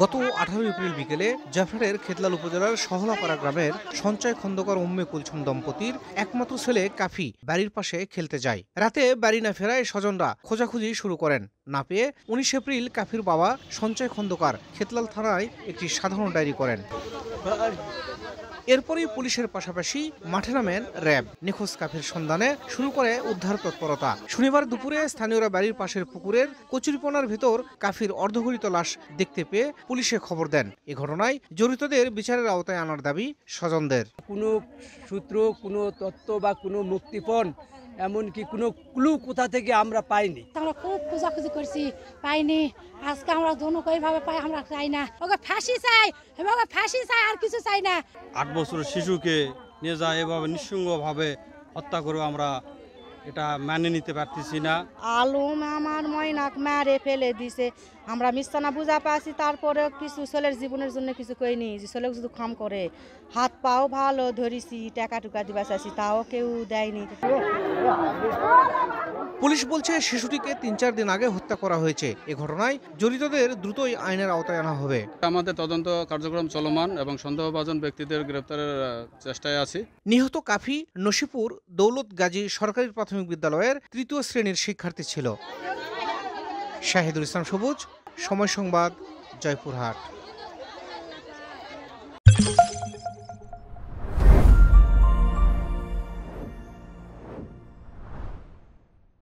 গত 18 এপ্রিল বিকেলে জাফরানের খেতলাল উপজেলার সহলাপাড়া গ্রামের সঞ্চয় খন্দকার উম্মে কুলছুম দম্পতির একমাত্র ছেলে কাফি বাড়ির পাশে খেলতে যায়। রাতে বাড়ি না ফেরায় স্বজনরা খোঁজাখুঁজি শুরু করেন। না পেয়ে 19 এপ্রিল কাফির বাবা সঞ্চয় খন্দকার খেতলাল থানায় একটি সাধারণ ডায়েরি করেন। এরপরই পুলিশের পাশাপাশি মাঠে নামেন র্যাব। নিখোঁজ কাফির সন্ধানে শুরু করে উদ্ধার তৎপরতা। শনিবার দুপুরে স্থানীয়রা বাড়ির পাশের পুকুরের কচুরিপনার ভেতর কাফির অর্ধগলিত লাশ দেখতে পেয়ে পুলিশে খবর দেন। এ ঘটনায় জড়িতদের বিচারের আওতায় আনার দাবি স্বজনদের। কোনো সূত্র, কোনো তথ্য বা কোনো মুক্তিপণ, এমনকি কোনো ক্লু কোথা থেকে আমরা পাইনি। আমরা খুব খোঁজাখুঁজি করছি, পাইনি। আজকে আমরা দোনো কইভাবে পাই, আমরা চাই না ওকে ফাঁসি চাই, এভাবে ফাঁসি চাই, আর কিছু চাই না। 8 বছরের শিশুকে নিয়ে যায় এভাবে নিঃসঙ্গভাবে হত্যা করে আমরা এটা মেনে নিতে পারতেছি না। আলম আমার ময়নাক মারে ফেলে দিছে, আমরা মিস্তানা বুঝা পাচ্ছি। তারপরে কিছু ছেলের জীবনের জন্য কিছু কইনি, যে ছেলে যদি খাম করে হাত পাও ভালো ধরিছি, টাকা টুকা দিবা চাইছি, তাও কেউ দেয়নি। পুলিশ বলছে শিশুটিকে 3-4 দিন আগে হত্যা করা হয়েছে। এ ঘটনায় জড়িতদের দ্রুতই আইনের আওতায় আনা হবে। আমাদের তদন্ত কার্যক্রম চলমান এবং সন্দেহভাজন ব্যক্তিদের গ্রেপ্তারের চেষ্টায় আছি। নিহত কাফি নসিপুর দৌলত গাজী সরকারি প্রাথমিক বিদ্যালয়ের 3য় শ্রেণীর শিক্ষার্থী ছিল। শাহিদুল ইসলাম সবুজ, সময় সংবাদ, জয়পুরহাট।